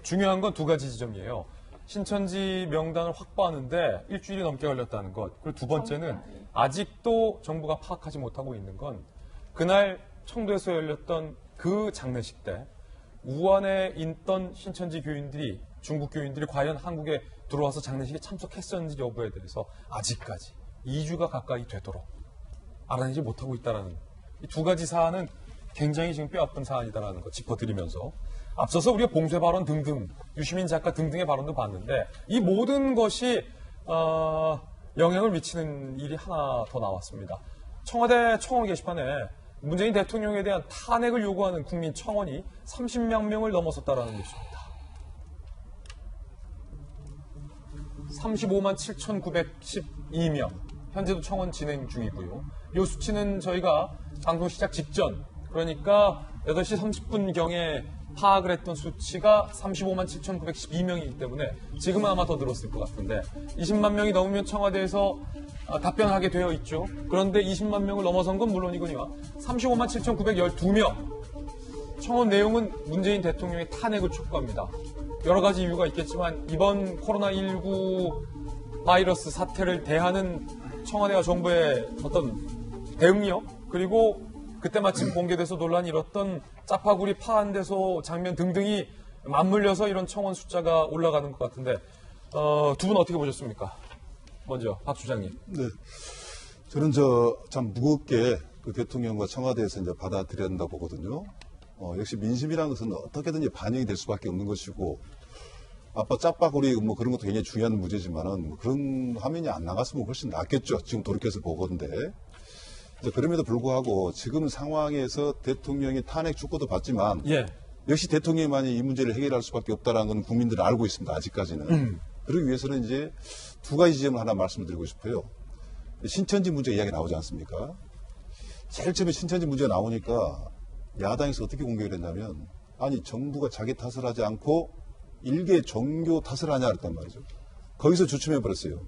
중요한 건 두 가지 지점이에요. 신천지 명단을 확보하는데 일주일이 넘게 걸렸다는 것. 그리고 두 번째는 아직도 정부가 파악하지 못하고 있는 건 그날 청도에서 열렸던 그 장례식 때 우한에 있던 신천지 교인들이, 중국 교인들이 과연 한국에 들어와서 장례식에 참석했었는지 여부에 대해서 아직까지 2주가 가까이 되도록 알아내지 못하고 있다는 이 두 가지 사안은 굉장히 지금 뼈아픈 사안이다라는 거 짚어드리면서 앞서서 우리가 봉쇄 발언 등등, 유시민 작가 등등의 발언도 봤는데 이 모든 것이 영향을 미치는 일이 하나 더 나왔습니다. 청와대 청원 게시판에 문재인 대통령에 대한 탄핵을 요구하는 국민 청원이 30만 명을 넘어섰다는 것입니다. 35만 7,912명. 현재도 청원 진행 중이고요. 이 수치는 저희가 방송 시작 직전, 그러니까 8시 30분경에 파악을 했던 수치가 35만 7,912명이기 때문에 지금은 아마 더 늘었을 것 같은데 20만 명이 넘으면 청와대에서 답변하게 되어 있죠. 그런데 20만 명을 넘어선 건 물론이거니와 35만 7,912명. 청원 내용은 문재인 대통령의 탄핵을 촉구합니다. 여러 가지 이유가 있겠지만 이번 코로나19 바이러스 사태를 대하는 청와대와 정부의 어떤 대응력, 그리고 그때 마침 공개돼서 논란이 일었던 짜파구리 파한대소 장면 등등이 맞물려서 이런 청원 숫자가 올라가는 것 같은데 두 분 어떻게 보셨습니까? 먼저 박 주장님. 네, 저는 참 무겁게 그 대통령과 청와대에서 이제 받아들여야 한다 보거든요. 역시 민심이라는 것은 어떻게든지 반영이 될 수밖에 없는 것이고, 아빠 짜파구리 뭐 그런 것도 굉장히 중요한 문제지만은 뭐 그런 화면이 안 나갔으면 훨씬 낫겠죠. 지금 돌이켜서 보건데. 그럼에도 불구하고 지금 상황에서 대통령이 탄핵 촉구도 받지만 역시 대통령만이 이 문제를 해결할 수밖에 없다는 건 국민들은 알고 있습니다. 아직까지는. 그러기 위해서는 이제 두 가지 지점을 하나 말씀을 드리고 싶어요. 신천지 문제 이야기 나오지 않습니까? 제일 처음에 신천지 문제가 나오니까 야당에서 어떻게 공격을 했냐면, 아니 정부가 자기 탓을 하지 않고 일개 종교 탓을 하냐 그랬단 말이죠. 거기서 주춤해 버렸어요.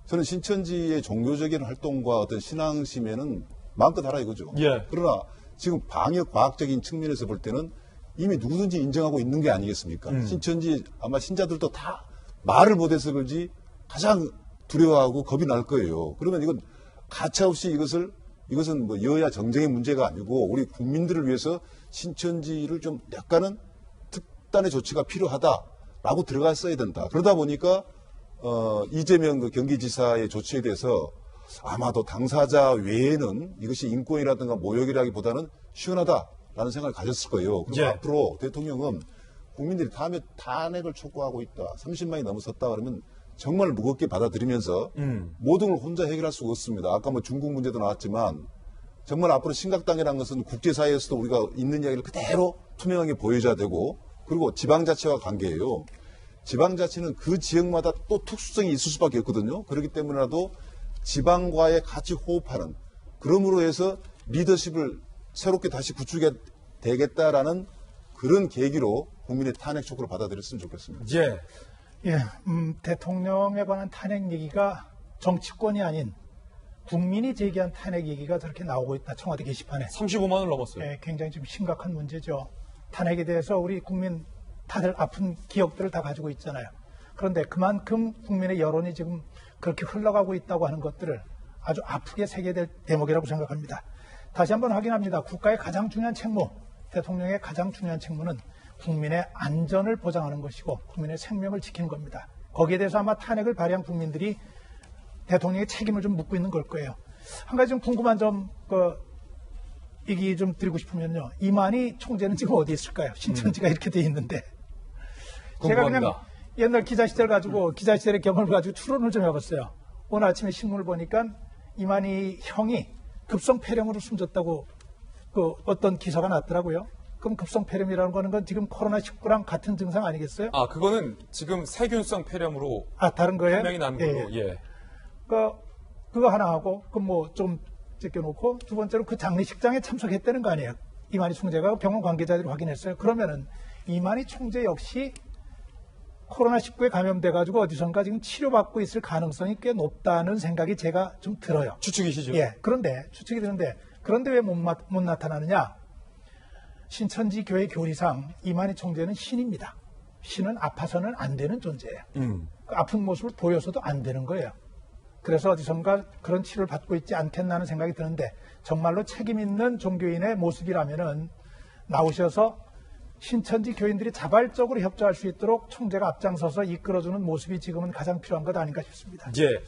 저는 신천지의 종교적인 활동과 어떤 신앙심에는 마음껏 하라 이거죠. 그러나 지금 방역 과학적인 측면에서 볼 때는 이미 누구든지 인정하고 있는 게 아니겠습니까? 신천지 아마 신자들도 다 말을 못해서 그런지 가장 두려워하고 겁이 날 거예요. 그러면 이건 가차없이 이것은 뭐 여야 정쟁의 문제가 아니고 우리 국민들을 위해서 신천지를 좀 약간은 특단의 조치가 필요하다라고 들어갔어야 된다. 그러다 보니까 이재명 그 경기지사의 조치에 대해서 아마도 당사자 외에는 이것이 인권이라든가 모욕이라기보다는 시원하다라는 생각을 가졌을 거예요. 그리고 앞으로 대통령은 국민들이 다음에 탄핵을 촉구하고 있다, 30만이 넘어섰다 그러면 정말 무겁게 받아들이면서 모든 걸 혼자 해결할 수가 없습니다. 아까 뭐 중국 문제도 나왔지만 정말 앞으로 심각당이라는 것은 국제사회에서도 우리가 있는 이야기를 그대로 투명하게 보여줘야 되고, 그리고 지방자치와 관계예요. 지방자치는 그 지역마다 또 특수성이 있을 수밖에 없거든요. 그렇기 때문에라도 지방과의 같이 호흡하는, 그러므로 해서 리더십을 새롭게 다시 구축해야 되겠다라는 그런 계기로 국민의 탄핵 촉구를 받아들였으면 좋겠습니다. 대통령에 관한 탄핵 얘기가 정치권이 아닌 국민이 제기한 탄핵 얘기가 저렇게 나오고 있다. 청와대 게시판에. 35만을 넘었어요. 굉장히 좀 심각한 문제죠. 탄핵에 대해서 우리 국민 다들 아픈 기억들을 다 가지고 있잖아요. 그런데 그만큼 국민의 여론이 지금 그렇게 흘러가고 있다고 하는 것들을 아주 아프게 새겨야 될 대목이라고 생각합니다. 다시 한번 확인합니다. 국가의 가장 중요한 책무, 대통령의 가장 중요한 책무는 국민의 안전을 보장하는 것이고 국민의 생명을 지키는 겁니다. 거기에 대해서 아마 탄핵을 발의한 국민들이 대통령의 책임을 좀 묻고 있는 걸 거예요. 한 가지 좀 궁금한 점, 얘기 좀 드리고 싶으면요. 이만희 총재는 지금 어디 있을까요? 신천지가 이렇게 돼 있는데. 제가 그냥 옛날 기자 시절 가지고 기자 시절의 경험을 가지고 추론을 좀 해봤어요. 오늘 아침에 신문을 보니까 이만희 형이 급성폐렴으로 숨졌다고 어떤 기사가 났더라고요. 그럼 급성폐렴이라는 거는 지금 코로나19랑 같은 증상 아니겠어요? 그거는 지금 세균성 폐렴으로 다른 거예요? 판명이 난 걸로. 그거 하나 하고 좀 제껴놓고, 두 번째로 그 장례식장에 참석했다는 거 아니에요. 이만희 총재가 병원 관계자들이 확인했어요. 그러면은 이만희 총재 역시 코로나19에 감염돼가지고 어디선가 지금 치료받고 있을 가능성이 꽤 높다는 생각이 제가 좀 들어요. 추측이시죠? 추측이 드는데, 그런데 왜 못 나타나느냐? 신천지 교회 교리상 이만희 총재는 신입니다. 신은 아파서는 안 되는 존재예요. 그 아픈 모습을 보여서도 안 되는 거예요. 그래서 어디선가 그런 치료를 받고 있지 않겠나 하는 생각이 드는데 정말로 책임 있는 종교인의 모습이라면은 나오셔서 신천지 교인들이 자발적으로 협조할 수 있도록 총재가 앞장서서 이끌어주는 모습이 지금은 가장 필요한 것 아닌가 싶습니다. 예.